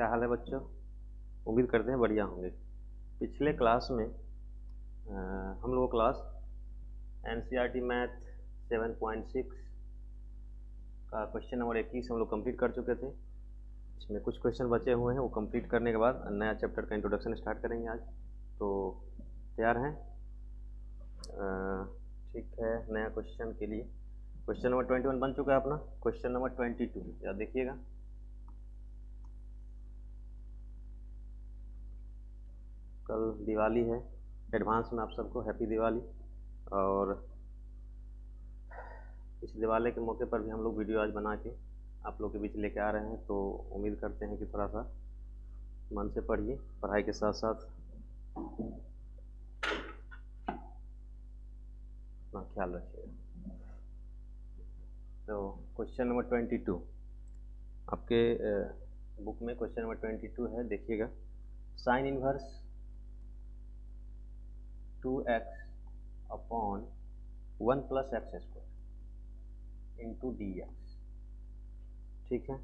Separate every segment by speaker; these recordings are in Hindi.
Speaker 1: क्या हाल है बच्चों? उम्मीद करते हैं बढ़िया होंगे। पिछले क्लास में हम लोग क्लास एनसीईआरटी मैथ 7.6 का क्वेश्चन नंबर 21 हम लोग कंप्लीट कर चुके थे। इसमें कुछ क्वेश्चन बचे हुए हैं, वो कंप्लीट करने के बाद नया चैप्टर का इंट्रोडक्शन स्टार्ट करेंगे आज। तो तैयार हैं? ठीक है, नया क्वेश्चन के लिए क्वेश्चन नंबर 21 बन चुका है अपना। क्वेश्चन नंबर 22 याद देखिएगा। कल दिवाली है, एडवांस में आप सबको हैप्पी दिवाली। और इस दिवाली के मौके पर भी हम लोग वीडियो आज बना के आप लोग के बीच लेके आ रहे हैं। तो उम्मीद करते हैं कि थोड़ा सा मन से पढ़िए, पढ़ाई के साथ साथ अपना ख्याल रखिएगा। तो क्वेश्चन नंबर 22 आपके बुक में क्वेश्चन नंबर 22 है, देखिएगा। Sign inverse 2x upon 1 plus x square into d x. ठीक है,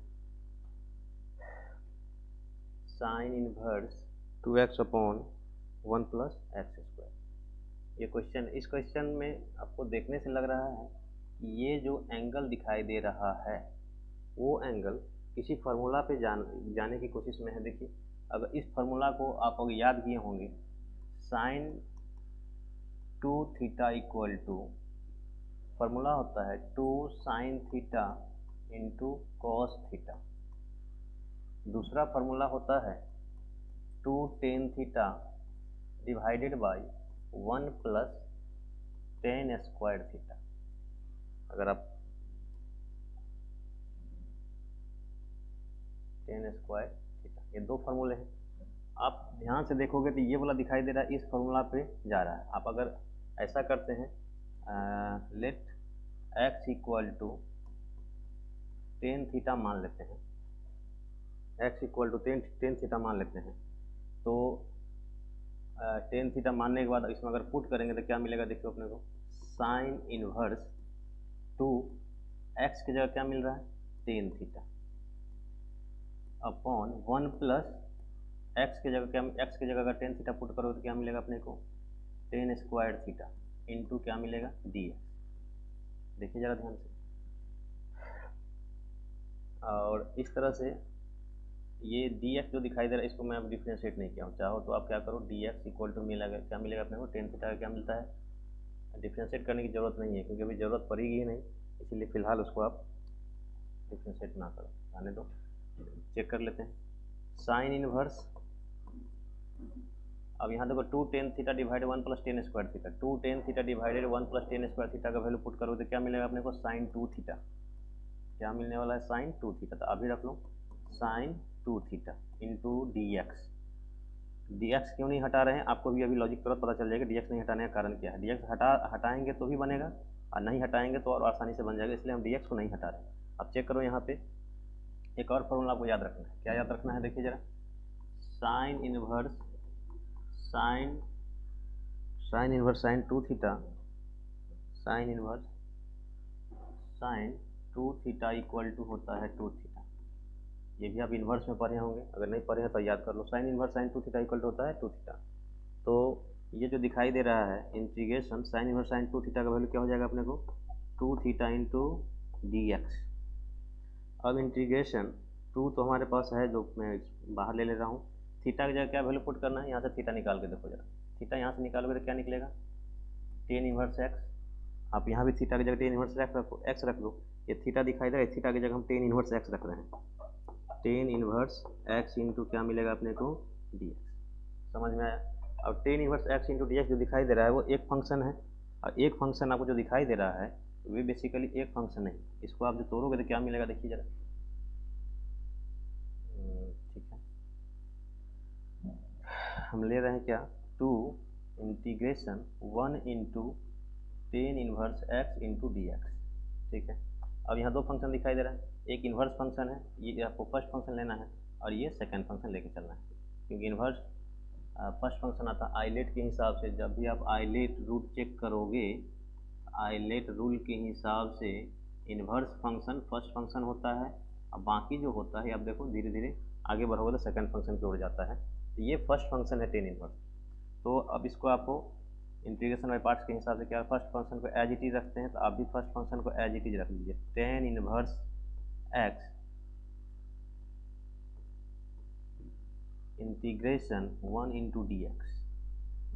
Speaker 1: sine inverse 2x upon 1 plus x square. ये क्वेश्चन, इस क्वेश्चन में आपको देखने से लग रहा है कि ये जो एंगल दिखाई दे रहा है वो एंगल किसी फार्मूला पे जाने की कोशिश में है। देखिए, अगर इस फार्मूला को आप अगर याद किए होंगे, sine 2 theta equal to, formula होता है 2 sine theta into cos theta. दूसरा फार्मूला होता है 2 tan theta divided by 1 plus tan square theta. अगर आप टेन स्क्वायर थीटा, ये दो फार्मूले हैं। आप ध्यान से देखोगे तो ये वाला दिखाई दे रहा है, इस फार्मूला पे जा रहा है। आप अगर ऐसा करते हैं, let x equal to tan theta मान लेते हैं, x equal to tan theta मान लेते हैं। तो टेन थीटा मानने के बाद इसमें अगर पुट करेंगे तो क्या मिलेगा? देखिए अपने को साइन इनवर्स 2 x की जगह क्या मिल रहा है? Tan theta upon 1 plus x की जगह क्या, x की जगह अगर टेन थीटा पुट करोगे तो क्या मिलेगा अपने को? टेन स्क्वायर थीटा इंटू क्या मिलेगा? D x. देखिए ज़रा ध्यान से। और इस तरह से ये डी एक्स जो दिखाई दे रहा है, इसको मैं अब डिफ्रेंशिएट नहीं किया हूँ। चाहो तो आप क्या करो, डी एक्स इक्वल टू मिलेगा, क्या मिलेगा अपने को? टेन थीटा का क्या मिलता है? डिफ्रेंशिएट करने की ज़रूरत नहीं है, क्योंकि अभी ज़रूरत पड़ेगी ही नहीं, इसीलिए फ़िलहाल उसको आप डिफ्रेंशिएट ना करो, आने दो। चेक कर लेते हैं। साइन इनवर्स, अब यहाँ देखो 2 tan theta divide 1 plus tan square theta, 2 tan theta divided 1 plus tan square theta का वैल्यू पुट करो तो क्या मिलेगा अपने को? Sine 2 theta. क्या मिलने वाला है? Sine 2 theta. तो अभी रख लो sine 2 theta into d x. D x क्यों नहीं हटा रहे हैं, आपको भी अभी लॉजिक तुरंत पता चल जाएगा। डी एक्स नहीं हटाने का कारण क्या है। डी एक्स हटाएंगे तो भी बनेगा, और नहीं हटाएंगे तो और आसानी से बन जाएगा, इसलिए हम डी एक्स को नहीं हटा रहे हैं। अब चेक करो यहाँ पे, एक और फॉर्मूला आपको याद रखना है। क्या याद रखना है? देखिए ज़रा, sine inverse sine 2 theta, sine inverse sine 2 theta equal to होता है 2 थीटा। ये भी आप इन्वर्स में पढ़े होंगे, अगर नहीं पढ़े हैं तो याद कर लो। Sine inverse sine 2 theta equal to होता है 2 थीटा। तो ये जो दिखाई दे रहा है integration sign inverse sine 2 theta का वैल्यू क्या हो जाएगा अपने को? 2 थीटा इंटू डी एक्स। अब इंटीग्रेशन 2 तो हमारे पास है, जो मैं बाहर ले रहा हूँ। थीटा की जगह क्या वैल्यू पुट करना है? यहाँ से थीटा निकाल के देखो जरा। थीटा यहाँ से निकालोगे तो क्या निकलेगा? Ten inverse x. आप यहाँ भी थीटा की जगह टेन इनवर्स एक्स रख दो। ये थीटा दिखाई दे रहा है, थीटा की जगह हम टेन इनवर्स एक्स रख रहे हैं। टेन इनवर्स एक्स इंटू क्या मिलेगा अपने को? D x. समझ में आया? अब ten inverse x into d x जो दिखाई दे रहा है वो एक फंक्शन है, और एक फंक्शन आपको जो दिखाई दे रहा है वे बेसिकली एक फंक्शन है। इसको आप जो तोड़ोगे तो क्या मिलेगा? देखिए जरा। ठीक है, हम ले रहे हैं क्या? 2 integration 1 into ten inverse x into d x. ठीक है, अब यहाँ दो फंक्शन दिखाई दे रहा है, एक इन्वर्स फंक्शन है, ये आपको फर्स्ट फंक्शन लेना है, और ये सेकंड फंक्शन लेके चलना है। क्योंकि इन्वर्स फर्स्ट फंक्शन आता है आइलेट के हिसाब से। जब भी आप आइलेट रूल चेक करोगे, आइलेट रूल के हिसाब से इन्वर्स फंक्शन फर्स्ट फंक्शन होता है, और बाकी जो होता है आप देखो धीरे धीरे आगे बढ़ोगे तो सेकंड फंक्शन की ओर जाता है। तो ये फर्स्ट फंक्शन है टेन इनवर्स। तो अब इसको आपको इंटीग्रेशन बाय पार्ट्स के हिसाब से क्या, फर्स्ट फंक्शन को एज इट इज रखते हैं, तो आप भी फर्स्ट फंक्शन को एज इट इज रख लीजिए। Ten inverse x integration 1 into d x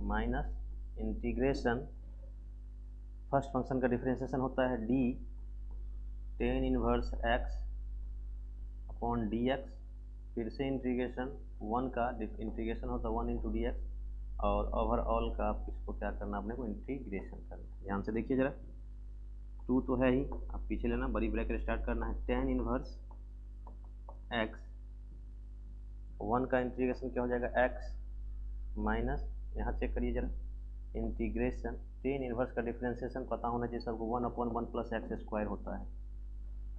Speaker 1: minus integration, first function का डिफरेंशिएशन होता है D ten inverse x upon D x, फिर से इंटीग्रेशन 1 का इंटीग्रेशन होता है 1 इंटू डी एक्स, और ओवरऑल का आप इसको क्या करना, अपने को इंटीग्रेशन करना। ध्यान से देखिए जरा, 2 तो है ही, आप पीछे लेना, बड़ी ब्रैकेट स्टार्ट करना है, टेन इनवर्स एक्स 1 का इंटीग्रेशन क्या हो जाएगा एक्स माइनस, यहाँ चेक करिए जरा, इंटीग्रेशन टेन इनवर्स का डिफरेंशिएशन पता होना चाहिए सबको, 1/1 प्लस एक्स स्क्वायर होता है,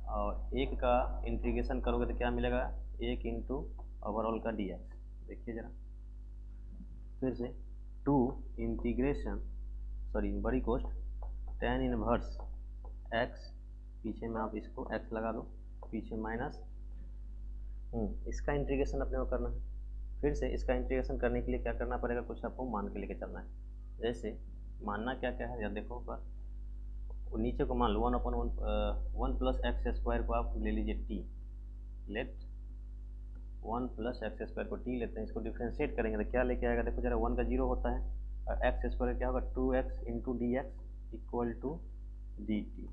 Speaker 1: और एक का इंटीग्रेशन करोगे तो क्या मिलेगा, 1 इंटू ओवरऑल का डी एक्स। देखिए जरा फिर से, 2 इंटीग्रेशन सॉरी बड़ी कोष्ट टेन इनवर्स एक्स, पीछे में आप इसको एक्स लगा दो, पीछे माइनस इसका इंटीग्रेशन अपने को करना है। फिर से इसका इंटीग्रेशन करने के लिए क्या करना पड़ेगा, कुछ आपको मान के लेके चलना है। जैसे मानना क्या क्या है, या देखो पर नीचे को मान लो 1/1 प्लस एक्स स्क्वायर को आप ले लीजिए t, let 1 plus x square को टी लेते हैं, इसको डिफ्रेंशिएट करेंगे तो क्या लेके आएगा, देखो जरा 1 का 0 होता है, और एक्स स्क्वायर क्या होगा 2x into d x equal to d t,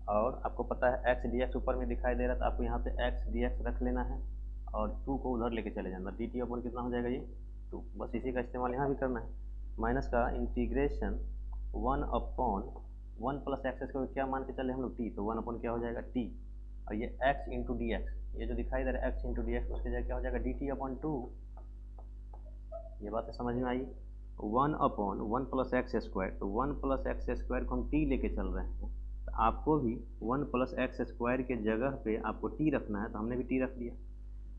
Speaker 1: और आपको पता है एक्स डी एक्स ऊपर में दिखाई दे रहा है, तो आपको यहाँ पे एक्स डी एक्स रख लेना है, और 2 को उधर लेके चले जाना, डी टी अपन कितना हो जाएगा ये 2, बस इसी का इस्तेमाल यहाँ भी करना है। माइनस का इंटीग्रेशन 1/1 प्लस एक्स स्क्वायर क्या मान के चले हम लोग टी, तो 1 क्या हो जाएगा टी, और ये x इंटू डी एक्स, ये जो दिखाई दे रहा है x इंटू डी एक्स, उसके जगह क्या हो जाएगा डी टी अपॉन 2। ये बात समझ में आई, 1/1 प्लस एक्स स्क्वायर, तो 1 प्लस एक्स स्क्वायर को हम t लेके चल रहे हैं, तो आपको भी 1 प्लस एक्स स्क्वायर के जगह पे आपको t रखना है, तो हमने भी t रख दिया।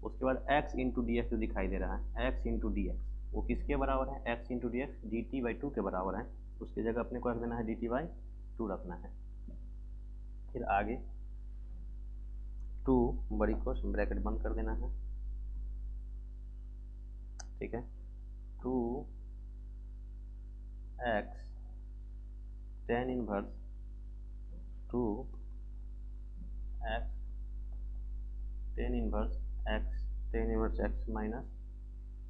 Speaker 1: उसके बाद x इंटू डी एक्स जो दिखाई दे रहा है x इंटू डी एक्स, वो किसके बराबर है, x into d x D T by 2 के बराबर है, उसकी जगह अपने को रख देना है डी टी बाई 2 रखना है। फिर आगे 2 बड़ी कोस ब्रैकेट बंद कर देना है, ठीक है, 2x tan inverse 2x tan inverse x minus,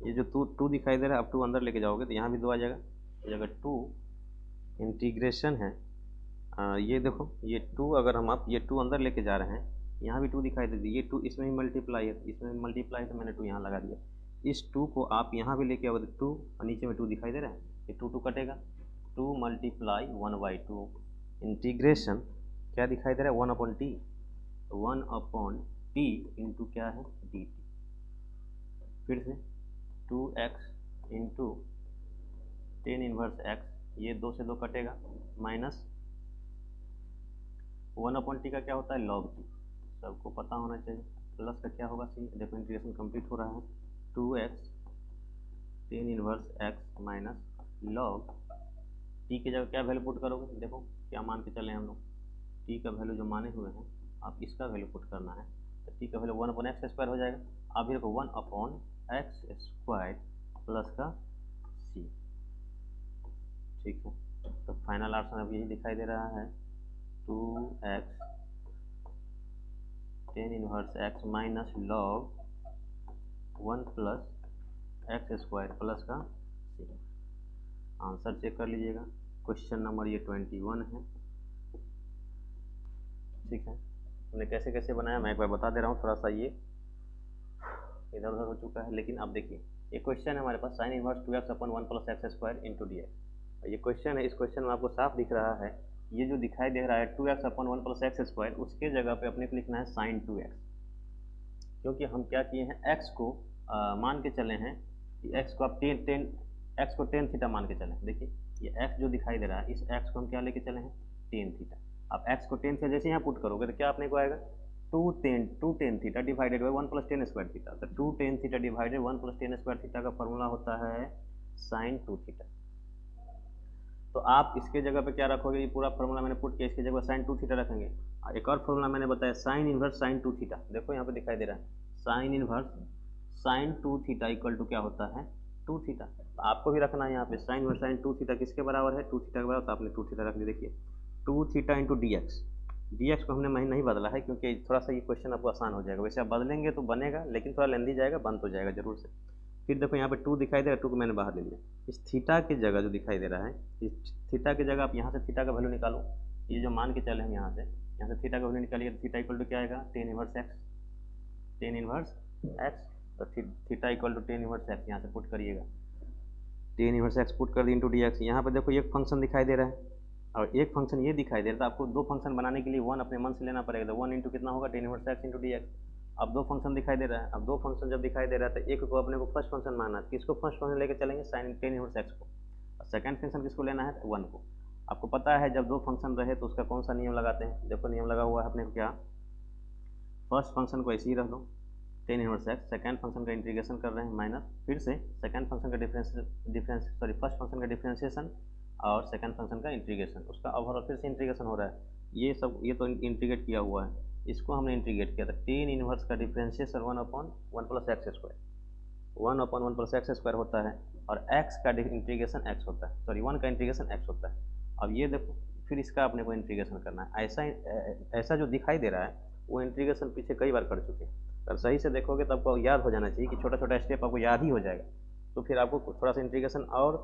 Speaker 1: ये जो 2 दिखाई दे रहा है, अब 2 अंदर लेके जाओगे तो यहाँ भी 2 आ जाएगा, तो जगह 2 इंटीग्रेशन है, ये देखो ये 2 अगर हम आप ये 2 अंदर लेके जा रहे हैं, यहाँ भी 2 दिखाई दे, ये 2 इसमें भी मल्टीप्लाई है, इसमें भी मल्टीप्लाई है, तो मैंने 2 यहाँ लगा दिया। इस 2 को आप यहाँ भी लेके आओगे तो 2, और नीचे में 2 दिखाई दे रहा है, ये 2 कटेगा, 2 मल्टीप्लाई 1/2 इंटीग्रेशन क्या दिखाई दे रहा है 1/t, 1/t इंटू क्या है डी टी, फिर से 2x into tan inverse x, ये 2 से 2 कटेगा, माइनस 1/t का क्या होता है log t, सबको पता होना चाहिए, प्लस का क्या होगा सी, देखो इंटीग्रेशन कंप्लीट हो रहा है, 2x tan inverse x minus log t की जगह क्या वैल्यू पुट करोगे, देखो क्या मान के चले हम लोग, t का वैल्यू जो माने हुए हैं आप इसका वैल्यू पुट करना है, तो t का वैल्यू 1/x स्क्वायर हो जाएगा, आप भी देखो 1/x स्क्वायर प्लस का c, ठीक है, तो फाइनल आंसर अब यही दिखाई दे रहा है 2x tan inverse x minus log 1 plus x square plus का c। आंसर चेक कर लीजिएगा, क्वेश्चन नंबर ये 21 है, ठीक है। हमने कैसे कैसे बनाया मैं एक बार बता दे रहा हूँ, थोड़ा सा ये इधर उधर हो चुका है, लेकिन अब देखिए ये क्वेश्चन है हमारे पास sine inverse 2x upon 1 plus x square into d x, ये क्वेश्चन है, इस क्वेश्चन में आपको साफ दिख रहा है, ये जो दिखाई दे रहा है 2x upon 1 plus x square, उसके जगह पे अपने को लिखना है साइन 2x, क्योंकि हम क्या किए हैं x को मान के चले हैं कि x को आप x को टेन थीटा मान के चले, देखिए ये x जो दिखाई दे रहा है, इस x को हम क्या लेके चले हैं टेन थीटा, आप x को टेन से जैसे यहाँ पुट करोगे तो क्या अपने को आएगा 2 tan theta divided by 1 plus tan square theta, तो 2 tan theta divided 1 plus tan square theta का फॉर्मूला होता है साइन 2 थीटा। तो आप इसके जगह पे क्या रखोगे, ये पूरा फॉर्मूला मैंने पुट किया, इसके जगह साइन 2 थीटा रखेंगे, एक और फॉर्मूला मैंने बताया साइन इनवर्स साइन 2 थीटा, देखो यहाँ पे दिखाई दे रहा है sine inverse sine 2 theta equal to क्या होता है 2 थीटा। तो आपको भी रखना है यहाँ पे साइन इनवर्स साइन 2 थीटा किसके बराबर है 2 थीटा के बराबर, तो आपने 2 थीटा रख लिया। देखिए 2 theta into d x, d x को हमने नहीं बदला है क्योंकि थोड़ा सा ये क्वेश्चन आपको आसान हो जाएगा। वैसे आप बदलेंगे तो बनेगा लेकिन थोड़ा लेंदी जाएगा, बन तो जाएगा जरूर से। फिर देखो यहाँ पे 2 दिखाई दे रहा है, 2 को मैंने बाहर ले लिया। इस थीटा की जगह जो दिखाई दे रहा है, इस थीटा की जगह आप यहाँ से थीटा का वैल्यू निकालो। ये जो मान के चले हम यहाँ से थीटा का वैल्यू निकालिए तो थीटा इक्वल टू क्या आएगा tan inverse x, tan inverse x. तो theta equal to tan inverse x यहाँ से पुट करिएगा, टेन इनवर्स एक्स पुट कर दी इंटू डी एक्स। यहाँ पर देखो एक फंक्शन दिखाई दे रहा है और एक फंक्शन ये दिखाई दे रहा है, तो आपको दो फंक्शन बनाने के लिए वन अपने मन से लेना पड़ेगा। तो वन इंटू कितना होगा ten inverse x into d x. अब दो फंक्शन दिखाई दे रहा है, अब दो फंक्शन जब दिखाई दे रहा है तो एक को अपने को फर्स्ट फंक्शन मानना है, किसको फर्स्ट फंक्शन लेकर चलेंगे साइन टेन इनवर्स एक्स को, और सेकंड फंक्शन किसको लेना है वन को। आपको पता है जब दो फंक्शन रहे तो उसका कौन सा नियम लगाते हैं, देखो नियम लगा हुआ है अपने को क्या, फर्स्ट फंक्शन को ऐसे ही रख दो ten inverse x, second function का इंटीग्रेशन कर रहे हैं माइनस, फिर से सेकंड फंक्शन का फर्स्ट फंक्शन का डिफरेंशिएशन और सेकंड फंक्शन का इंटीग्रेशन, उसका ओवरऑल फिर से इंटीग्रेशन हो रहा है। ये तो इंटीग्रेट किया हुआ है, इसको हमने इंटीग्रेट किया था टेन इनवर्स का differentiation one upon one plus x square, one upon one plus x square होता है और एक्स का इंटीग्रेशन एक्स होता है, सॉरी वन का इंटीग्रेशन एक्स होता है। अब ये देखो फिर इसका अपने को इंटीग्रेशन करना है। ऐसा जो दिखाई दे रहा है वो इंटीग्रेशन पीछे कई बार कर चुके हैं, अगर सही से देखोगे तो आपको याद हो जाना चाहिए कि छोटा छोटा स्टेप आपको याद ही हो जाएगा, तो फिर आपको थोड़ा सा इंटीग्रेशन और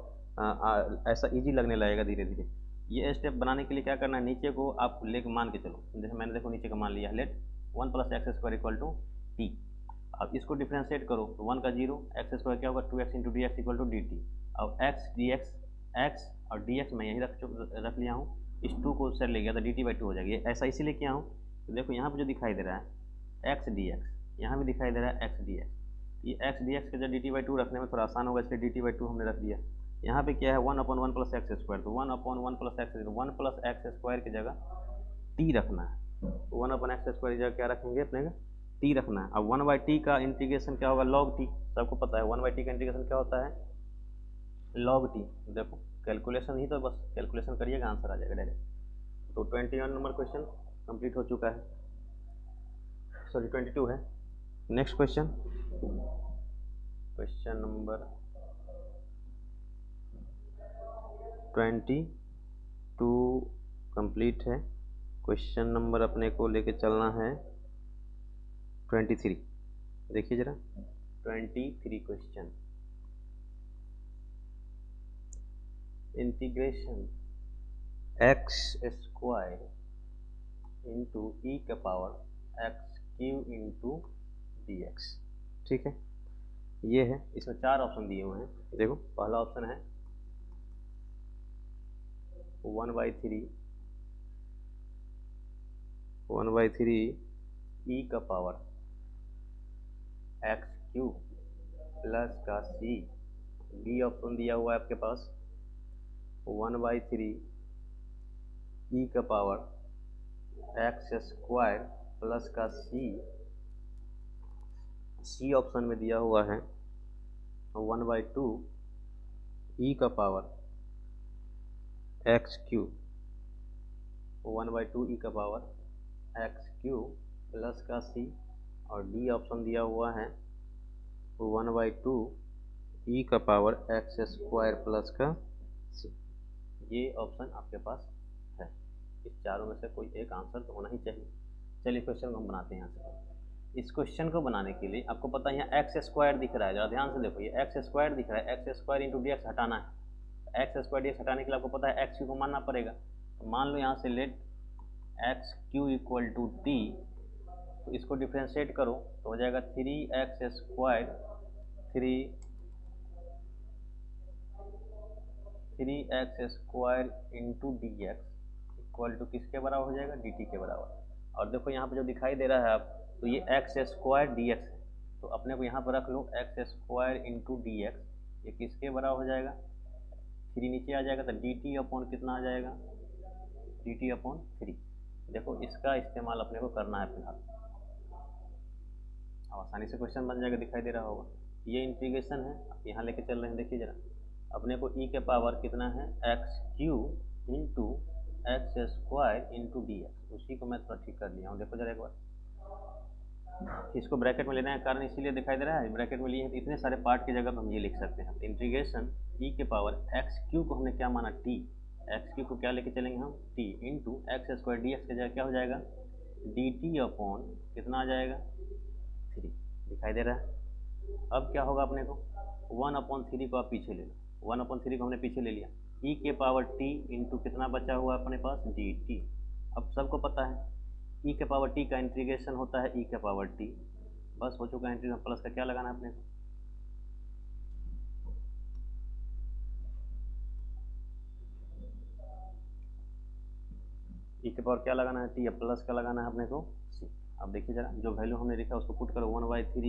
Speaker 1: ऐसा इजी लगने लगेगा धीरे धीरे। ये स्टेप बनाने के लिए क्या करना है, नीचे को आप लेके मान के चलो, जैसे मैंने देखो नीचे का मान लिया let one plus x square equal to t. अब इसको डिफ्रेंशिएट करो तो वन का जीरो, एक्स स्क्वायर क्या होगा two x into d x equal to d t. अब एक्स डी एक्स, एक्स और डी एक्स मैं यही रख लिया हूँ, इस टू को उससे ले गया तो डी टी बाई टू हो जाएगी। ऐसा इसीलिए किया हूँ, तो देखो यहाँ पर जो दिखाई दे रहा है एक्स डी एक्स, यहाँ भी दिखाई दे रहा है एक्स डी एक्स, ये एक्स डी एक्स के जब डी टी बाई टू रखने में थोड़ा आसान होगा, इसलिए डी टी बाई टू हमने रख दिया। यहाँ पे क्या है one upon one plus x square, तो one upon one plus x square की जगह टी रखना है, तो वन अपॉन एक्स स्क्वायर की जगह क्या रखेंगे अपने टी रखना है। अब वन बाई टी का इंटीग्रेशन क्या होगा लॉग टी, सबको पता है वन बाई टी का इंटीग्रेशन क्या होता है लॉग टी। देखो कैलकुलेशन ही तो बस कैलकुलेशन करिएगा आंसर आ जाएगा डायरेक्ट। तो 21 नंबर क्वेश्चन कंप्लीट हो चुका है, सॉरी 22 है। Next question, question number 22 complete है। क्वेश्चन नंबर अपने को लेके चलना है 23। देखिए जरा 23 question, integration x square into e का power x cube into d x. ठीक है, ये है, इसमें चार ऑप्शन दिए हुए हैं। देखो पहला ऑप्शन है 1/3 ई का पावर एक्स क्यू प्लस का सी। बी ऑप्शन दिया हुआ है आपके पास 1/3 ई का पावर एक्स स्क्वायर प्लस का सी। सी ऑप्शन में दिया हुआ है 1/2 ई का पावर एक्स क्यू, 1/2 ई का पावर एक्स क्यू प्लस का सी। और डी ऑप्शन दिया हुआ है 1/2 ई का पावर एक्स स्क्वायर प्लस का सी। ये ऑप्शन आपके पास है, इस चारों में से कोई एक आंसर तो होना ही चाहिए। चलिए क्वेश्चन को हम बनाते हैं यहाँ से। इस क्वेश्चन को बनाने के लिए आपको पता है यहाँ एक्स स्क्वायर दिख रहा है, जरा ध्यान से देखो ये एक्स स्क्वायर दिख रहा है, x square into d x हटाना है। एक्स स्क्वायर डी एक्स हटाने के लिए आपको पता है एक्स क्यू को मानना पड़ेगा, तो मान लो यहाँ से let x cube equal to t, तो इसको डिफ्रेंशिएट करो तो हो जाएगा 3x square 3x square into d x equal to किसके बराबर हो जाएगा डी टी के बराबर। और देखो यहाँ पे जो दिखाई दे रहा है आप, तो ये एक्स स्क्वायर डी एक्स है, तो अपने को यहाँ पर रख लो x square into d x, ये किसके बराबर हो जाएगा 3 नीचे आ जाएगा, तो डी टी अपॉन कितना आ जाएगा डी टी अपॉन 3। देखो इसका इस्तेमाल अपने को करना है फिलहाल, अब आसानी से क्वेश्चन बन जाएगा, दिखाई दे रहा होगा। ये इंटीग्रेशन है, यहाँ लेके चल रहे हैं, देखिए जरा अपने को ई के पावर कितना है x cube into x square into d x, उसी को मैं थोड़ा ठीक कर लिया हूँ। देखो जरा एक बार इसको ब्रैकेट में लेने का कारण इसीलिए दिखाई दे रहा है, ब्रैकेट में लिए हैं तो इतने सारे पार्ट की जगह पर हम ये लिख सकते हैं। इंटीग्रेशन ई के पावर एक्स क्यू को हमने क्या माना, टी, एक्स क्यू को क्या लेके चलेंगे हम, T into x square D x की जगह क्या हो जाएगा, डी टी अपॉन कितना आ जाएगा 3, दिखाई दे रहा है। अब क्या होगा अपने को, 1/3 को आप पीछे ले लो, 1/3 को हमने पीछे ले लिया, ई के पावर टी इंटू कितना बचा हुआ अपने पास, डी टी। अब सबको पता है ई के पावर टी का इंटीग्रेशन होता है ई के पावर टी, बस हो चुका है इंटीग्रेशन, प्लस का क्या लगाना है अपने को, ई के पावर क्या लगाना है टी, अब प्लस का लगाना है अपने को सी। अब देखिए जरा, जो वैल्यू हमने लिखा उसको पुट करो, 1/3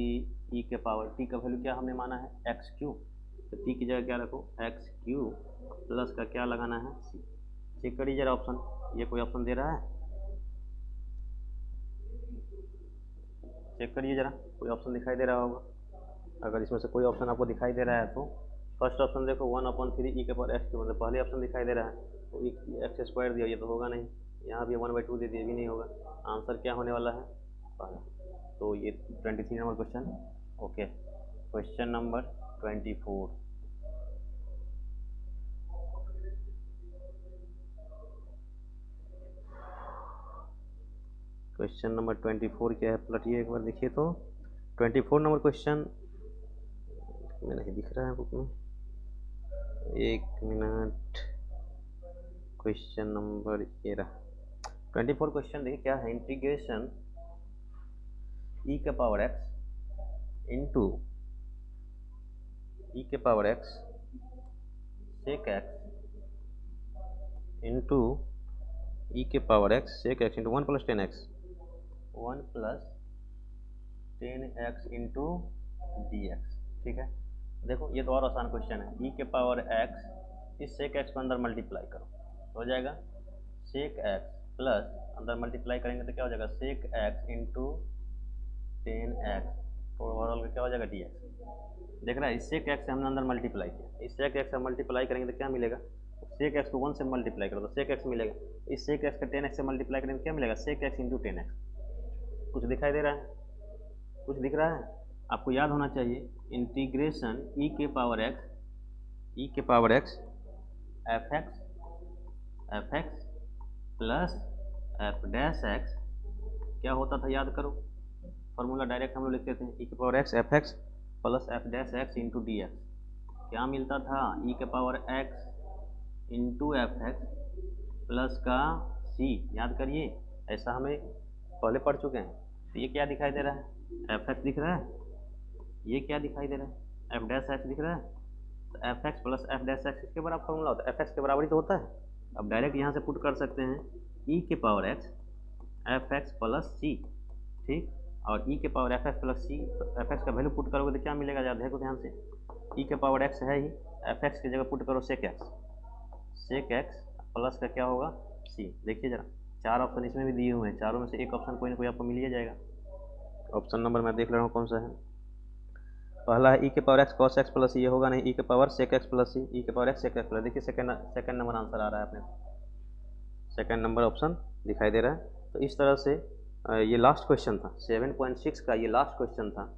Speaker 1: ई के पावर टी का वैल्यू क्या हमने माना है एक्स क्यू, तो टी की जगह क्या रखो एक्स क्यू, प्लस का क्या लगाना है सी। चेक करिए जरा ऑप्शन, ये कोई ऑप्शन दे रहा है, चेक करिए जरा, कोई ऑप्शन दिखाई दे रहा होगा। अगर इसमें से कोई ऑप्शन आपको दिखाई दे रहा है तो फर्स्ट ऑप्शन देखो 1/3 ई के पावर एक्स क्यू, मतलब पहले ऑप्शन दिखाई दे रहा है, तो एक्स स्क्वायर दिया, ये तो होगा नहीं, यहाँ भी 1/2 दे दिया, भी नहीं होगा। आंसर क्या होने वाला है पहला, तो ये 23 number question. Okay, question number 24, question number 24 क्या है, पलटिए एक बार देखिए तो। 24 नंबर क्वेश्चन में नहीं दिख रहा है बुक में, एक मिनट, क्वेश्चन नंबर ये रहा 24 क्वेश्चन। देखिए क्या है, इंटीग्रेशन ई के पावर एक्स इंटू ई के power x sec x into e के power x sec x into 1 + 10x, 1 + 10x into d x. ठीक है, देखो ये तो और आसान क्वेश्चन है, ई के पावर एक्स इस सेक एक्स को अंदर मल्टीप्लाई करो, हो जाएगा सेक एक्स प्लस अंदर मल्टीप्लाई करेंगे तो क्या हो जाएगा सेक एक्स इंटू 10x, तो ओवरऑल का क्या हो जाएगा डी एक्स। देख रहा है, इस सेक एक्स से हमने अंदर मल्टीप्लाई किया, इस सेक एक्स से मल्टीप्लाई करेंगे तो क्या मिलेगा, सेक एक्स को 1 से मल्टीप्लाई करो तो सेक एक्स मिलेगा, इस सेक एक्स का 10x से मल्टीप्लाई करेंगे तो क्या मिलेगा सेक एक्स इंटू 10x। कुछ दिखाई दे रहा है, कुछ दिख रहा है, आपको याद होना चाहिए इंटीग्रेशन ई के पावर एक्स, ई के power x f x plus F dash x क्या होता था याद करो, फॉर्मूला डायरेक्ट हम लोग लिखते थे ई के power x f x plus F dash x into d x, क्या मिलता था ई के power x into F x plus का सी, याद करिए ऐसा हमें पहले पढ़ चुके हैं। तो ये क्या दिखाई दे रहा है एफ एक्स दिख रहा है, ये क्या दिखाई दे रहा है एफ डैश एक्स दिख रहा है, तो f x plus F dash x किसके बराबर फॉर्मूला होता है, एफ एक्स के बराबर ही तो होता है। अब डायरेक्ट यहाँ से पुट कर सकते हैं ई के power x f x plus c, ठीक, और ई के power f x plus c, तो एफ एक्स का वैल्यू पुट करोगे तो क्या मिलेगा, याद देखो ध्यान से, ई के पावर एक्स है ही, एफ एक्स की जगह पुट करो सेक एक्स प्लस का क्या होगा सी। देखिए जरा, 4 ऑप्शन इसमें भी दिए हुए हैं, चारों में से एक ऑप्शन कोई ना कोई आपको मिल ही जाएगा। ऑप्शन नंबर मैं देख ले रहा हूँ कौन सा है, पहला है ई के power x cos x plus, ये होगा नहीं, ई के power sec x plus c, e के power x sec x plus, देखिए सेकंड नंबर आंसर आ रहा है अपने, सेकंड नंबर ऑप्शन दिखाई दे रहा है। तो इस तरह से ये लास्ट क्वेश्चन था 7.6 का, ये लास्ट क्वेश्चन था,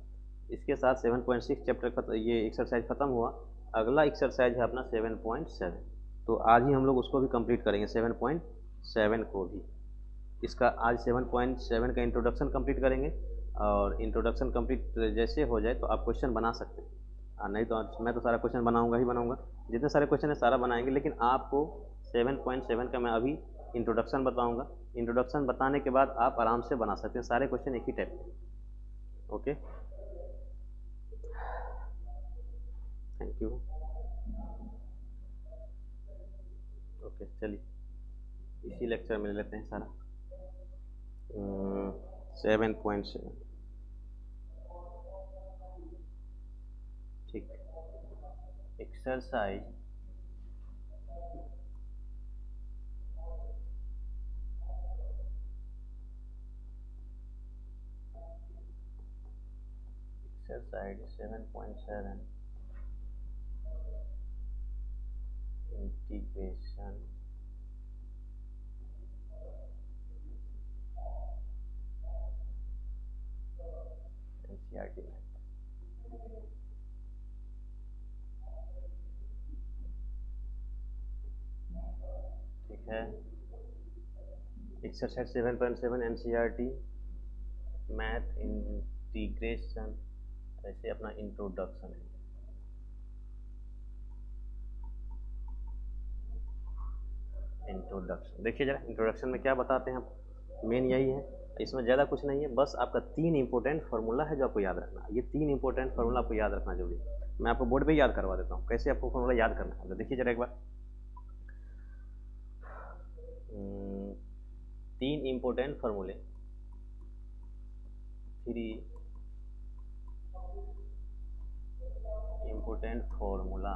Speaker 1: इसके साथ 7.6 चैप्टर ये एक्सरसाइज खत्म हुआ। अगला एक्सरसाइज है अपना 7.7, तो आज ही हम लोग उसको भी कंप्लीट करेंगे 7.7 को भी। इसका आज 7.7 का इंट्रोडक्शन कंप्लीट करेंगे, और इंट्रोडक्शन कंप्लीट जैसे हो जाए तो आप क्वेश्चन बना सकते हैं, और नहीं तो मैं तो सारा क्वेश्चन बनाऊंगा ही बनाऊंगा, जितने सारे क्वेश्चन है सारा बनाएंगे, लेकिन आपको 7.7 का मैं अभी इंट्रोडक्शन बताऊंगा, इंट्रोडक्शन बताने के बाद आप आराम से बना सकते हैं सारे क्वेश्चन एक ही टाइप के। Okay, thank you. ओके चलिए इसी लेक्चर में ले लेते हैं सारा 7.7, ठीक, exercise exercise 7.7 integration exercise 7.7 NCERT math integration, ऐसे अपना इंट्रोडक्शन है। इंट्रोडक्शन देखिए जरा, इंट्रोडक्शन में क्या बताते हैं आप, मेन यही है, इसमें ज़्यादा कुछ नहीं है, बस आपका 3 इंपॉर्टेंट फार्मूला है जो आपको याद रखना है। ये 3 इंपॉर्टेंट फार्मूला आपको याद रखना जरूरी है। मैं आपको बोर्ड पे याद करवा देता हूँ कैसे आपको फार्मूला याद करना है। तो देखिए जरा एक बार, 3 इंपॉर्टेंट फार्मूले, 3 इंपॉर्टेंट फार्मूला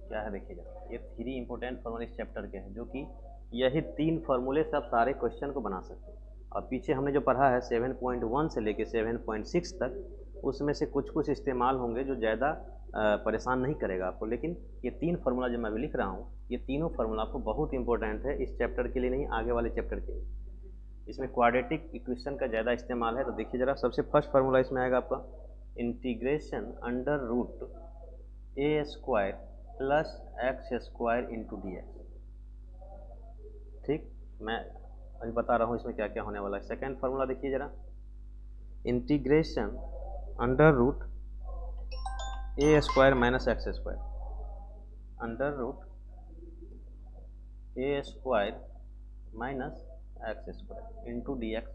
Speaker 1: क्या है देखिए जरा, ये 3 इंपॉर्टेंट फार्मूले इस चैप्टर के हैं, जो कि यही 3 फार्मूले से आप सारे क्वेश्चन को बना सकते हैं। और पीछे हमने जो पढ़ा है 7.1 से लेके 7.6 तक, उसमें से कुछ कुछ इस्तेमाल होंगे जो ज़्यादा परेशान नहीं करेगा आपको, लेकिन ये 3 फार्मूला जो मैं अभी लिख रहा हूँ, ये तीनों फार्मूला आपको बहुत इंपॉर्टेंट है इस चैप्टर के लिए, नहीं आगे वाले चैप्टर के लिए। इसमें क्वाड्रेटिक इक्वेशन का ज़्यादा इस्तेमाल है। तो देखिए ज़रा, सबसे फर्स्ट फार्मूला इसमें आएगा आपका integration under root a square plus x square into d x. ठीक, मैं अभी बता रहा हूँ इसमें क्या क्या होने वाला है। सेकेंड फार्मूला देखिए जरा, integration under root a square minus x square, under root a square minus x square into d x.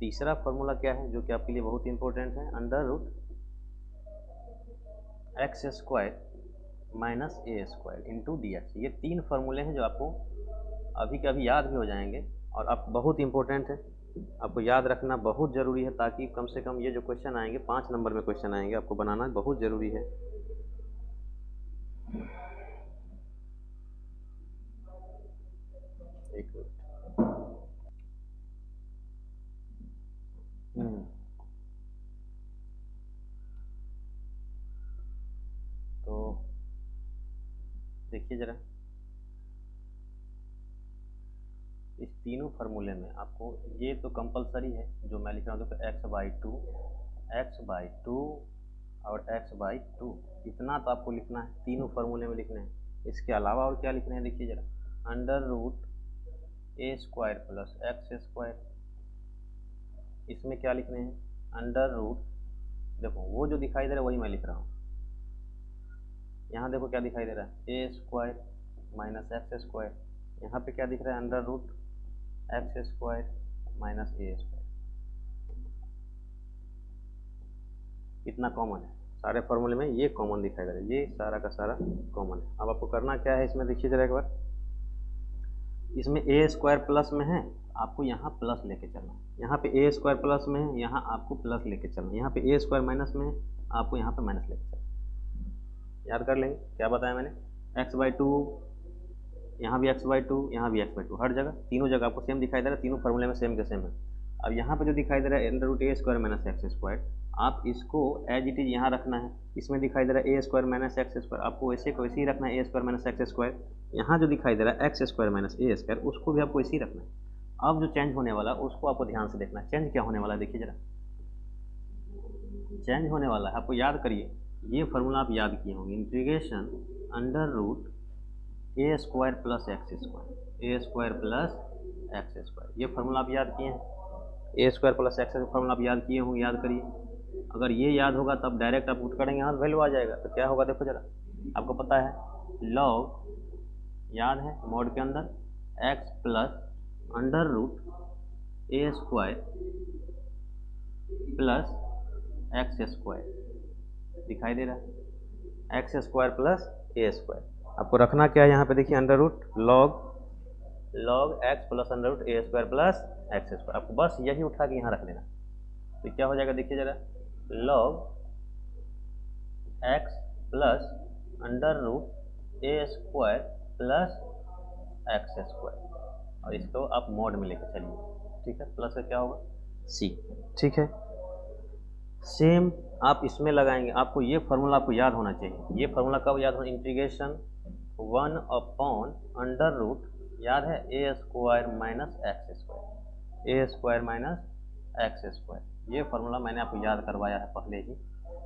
Speaker 1: तीसरा फार्मूला क्या है जो कि आपके लिए बहुत इंपॉर्टेंट है, under root x square minus a square into d x. ये 3 फार्मूले हैं जो आपको अभी के अभी याद भी हो जाएंगे और आप बहुत इंपॉर्टेंट है, आपको याद रखना बहुत ज़रूरी है, ताकि कम से कम ये जो क्वेश्चन आएंगे 5 नंबर में क्वेश्चन आएंगे, आपको बनाना बहुत ज़रूरी है। एक मिनट, तो देखिए ज़रा, इस तीनों फार्मूले में आपको ये तो कंपलसरी है जो मैं लिख रहा हूँ, देखो x/2 और x/2, इतना तो आपको लिखना है, तीनों फार्मूले में लिखना है। इसके अलावा और क्या लिखना है देखिए जरा, under root a square plus x square, इसमें क्या लिखने हैं, अंडर रूट, देखो वो जो दिखाई दे रहा है वही मैं लिख रहा हूँ। यहाँ देखो क्या दिखाई दे रहा है, a square minus x square, यहाँ पे क्या दिख रहा है, under root x square minus a square. कितना कॉमन है, सारे फार्मूले में ये कॉमन दिखाई दे रहा है, ये सारा का सारा कॉमन है। अब आपको करना क्या है इसमें देखिए जरा एक बार, इसमें ए स्क्वायर प्लस में है, आपको यहाँ प्लस लेके चलना, यहाँ पे ए स्क्वायर प्लस में है, यहाँ आपको प्लस लेके चलना, यहाँ पे ए स्क्वायर माइनस में है, आपको यहाँ पे माइनस लेके चलना। याद कर लेंगे क्या बताया मैंने, x/2, यहाँ भी x/2, यहाँ भी x/2, हर जगह तीनों जगह आपको सेम दिखाई दे रहा है, तीनों फार्मूले में सेम के सेम है। अब यहाँ पे जो दिखाई दे रहा है under root a square minus x square, आप इसको एज इट इज यहाँ रखना है। इसमें दिखाई दे रहा है a square minus x square, आपको वैसे को वैसे ही रखना है, a square minus x square. यहाँ जो दिखाई दे रहा है x square minus a square, उसको भी आपको वैसे ही रखना है। अब जो चेंज होने वाला उसको आपको ध्यान से देखना है, चेंज क्या होने वाला है देखिए जरा, चेंज होने वाला है, आपको याद करिए, ये फार्मूला आप याद किए होंगे, integration under root a square plus x square, a square plus x square, ये फार्मूला आप याद किए हैं, ए स्क्वायर प्लस एक्स का फार्मूला आप याद किए होंगे, याद करिए। अगर ये याद होगा तब डायरेक्ट आप पुट करेंगे, यहाँ वैल्यू आ जाएगा। तो क्या होगा देखो जरा, आपको पता है लॉग, याद है मॉड के अंदर, x plus under root a square plus x square, दिखाई दे रहा है, x square plus a square. आपको रखना क्या है यहाँ पे देखिए, under root log x plus under root a square plus x square, आपको बस यही उठा के यहाँ रख देना। तो क्या हो जाएगा देखिए जरा, log x plus under root a square plus x square, और इसको आप मॉड में लेकर चलिए, ठीक है, प्लस का क्या होगा सी, ठीक है। सेम आप इसमें लगाएंगे, आपको ये फार्मूला आपको याद होना चाहिए। ये फार्मूला कब याद होना, इंटीग्रेशन 1 अंडर रूट, याद है, a square minus x square, a square minus x square, ये फार्मूला मैंने आपको याद करवाया है पहले ही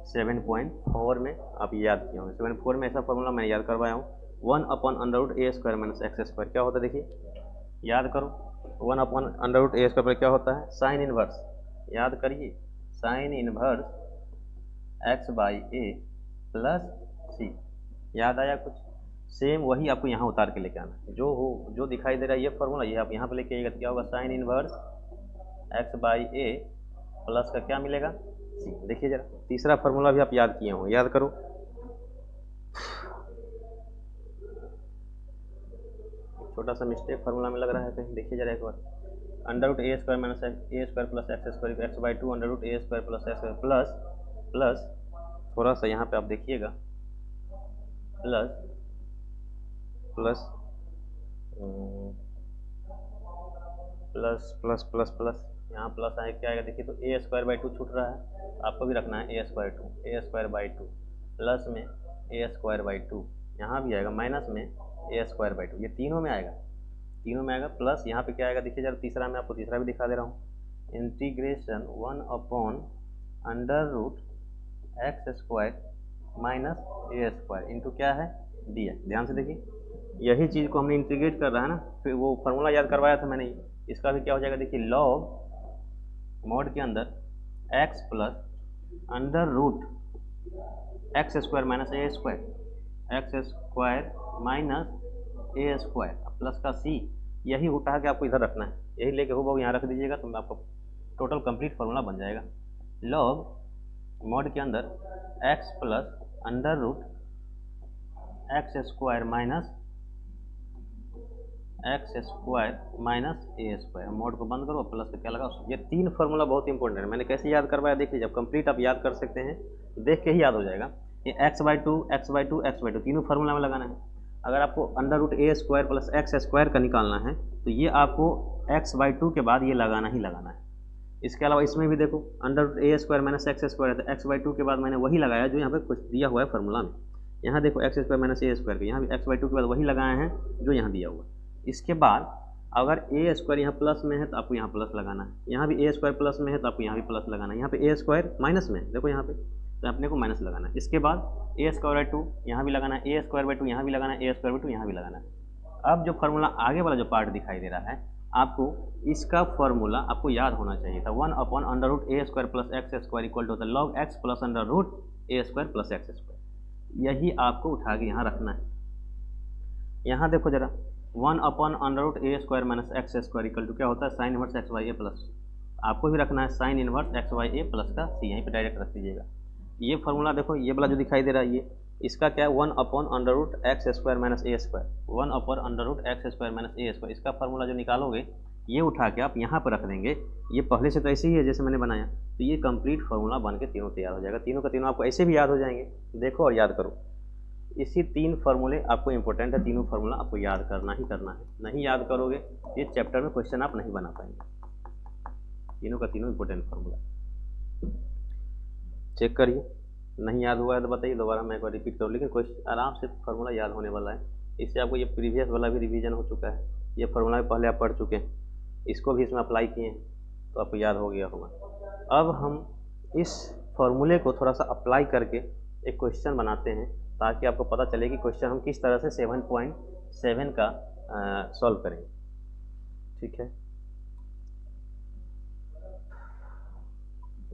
Speaker 1: 7.4 में, आप याद किए होंगे। 7.4 में ऐसा फार्मूला मैं याद करवाया हूँ, 1 under root a square minus x square क्या होता है देखिए, याद करो 1/√a² पर क्या होता है, साइन इनवर्स। याद करिए, साइन इनवर्स x/a प्लस सी। याद आया कुछ? सेम वही आपको यहाँ उतार के लेके आना है, जो दिखाई दे रहा है ये फॉर्मूला, ये आप यहाँ पे लेके आइएगा तो क्या होगा, साइन इनवर्स x/a प्लस का क्या मिलेगा, सी। देखिए जरा, तीसरा फॉर्मूला भी आप याद किए हो, याद करो। छोटा सा मिस्टेक फार्मूला में लग रहा है कहीं, देखिए जरा एक बार। √a² minus a² plus x² x/2 √a² plus x plus थोड़ा सा यहाँ पे आप देखिएगा, plus plus plus plus plus plus यहाँ प्लस आए क्या आएगा, देखिए तो a²/2 छूट रहा है, आपको भी रखना है a²/2 प्लस में a²/2, यहाँ भी आएगा माइनस में a²/2, ये तीनों में आएगा, प्लस यहाँ पे क्या आएगा, देखिए जरा तीसरा, मैं आपको तीसरा भी दिखा दे रहा हूँ, integration 1/√x² minus a² into क्या है, dx। ध्यान से देखिए, यही चीज़ को हमने इंटीग्रेट कर रहा है ना, फिर वो फार्मूला याद करवाया था मैंने, इसका भी क्या हो जाएगा, देखिए लॉग मॉड के अंदर x plus √x² minus a² x² minus a² plus का c, यही उठा के आपको इधर रखना है, यही लेके हो यहाँ रख दीजिएगा तो आपको टोटल कंप्लीट फार्मूला बन जाएगा। लॉग मॉड के अंदर x plus √x² minus a², mode को बंद करो, प्लस का क्या लगा, ये तीन फार्मूला बहुत इंपॉर्टेंट है। मैंने कैसे याद करवाया देखिए, जब कंप्लीट आप याद कर सकते हैं देख के ही याद हो जाएगा। ये x/2 तीनों फार्मूला में लगाना है। अगर आपको √a² प्लस x² का निकालना है तो ये आपको x/2 के बाद ये लगाना ही लगाना है। इसके अलावा इसमें भी देखो √a² माइनस x² है, तो x/2 के बाद मैंने वही लगाया जो यहाँ पे कुछ दिया हुआ है फार्मूला में। यहाँ देखो x² माइनस a² यहाँ भी x/2 के बाद वही लगाए हैं जो यहाँ दिया हुआ है। इसके बाद अगर a² यहाँ प्लस में है तो आपको यहाँ प्लस लगाना है, यहाँ भी a² प्लस में है तो आपको यहाँ भी प्लस लगाना है, यहाँ पे a² माइनस में है देखो यहाँ पे, तो अपने को माइनस लगाना है। इसके बाद a²/2 यहाँ भी लगाना है, a²/2 यहाँ भी लगाना है, a²/2 यहाँ भी लगाना है। अब जो फार्मूला आगे वाला जो पार्ट दिखाई दे रहा है आपको, इसका फार्मूला आपको याद होना चाहिए था, 1/√a² plus x² equal to log x plus √a² plus x²। यही आपको उठा के यहाँ रखना है। यहाँ देखो जरा, 1/√a² minus x² equal to क्या होता है, साइन इनवर्स x/a प्लस, आपको भी रखना है साइन इनवर्स x/a प्लस का c, यहीं पे डायरेक्ट रख दीजिएगा। ये फार्मूला देखो, ये वाला जो दिखाई दे रहा है ये, इसका क्या है, 1/√x² minus a², 1/√x² minus a², इसका फार्मूला जो निकालोगे ये उठा के आप यहाँ पर रख देंगे। ये पहले से तो ऐसे ही है जैसे मैंने बनाया, तो ये कंप्लीट फार्मूला बन के तीनों तैयार हो जाएगा। तीनों का तीनों आपको ऐसे भी याद हो जाएंगे। देखो और याद करो, इसी तीन फार्मूले आपको इंपॉर्टेंट है, तीनों फार्मूला आपको याद करना ही करना है। नहीं याद करोगे ये चैप्टर में क्वेश्चन आप नहीं बना पाएंगे। तीनों का तीनों इंपॉर्टेंट फार्मूला चेक करिए, नहीं याद हुआ है तो बताइए, दोबारा मैं एक बार रिपीट करूँ, लेकिन क्वेश्चन आराम से फार्मूला याद होने वाला है। इससे आपको ये प्रीवियस वाला भी रिवीजन हो चुका है, ये फार्मूला भी पहले आप पढ़ चुके हैं, इसको भी इसमें अप्लाई किए हैं तो आपको याद हो गया होगा। अब हम इस फार्मूले को थोड़ा सा अप्लाई करके एक क्वेश्चन बनाते हैं, ताकि आपको पता चले कि क्वेश्चन हम किस तरह से 7.7 का सॉल्व करेंगे। ठीक है,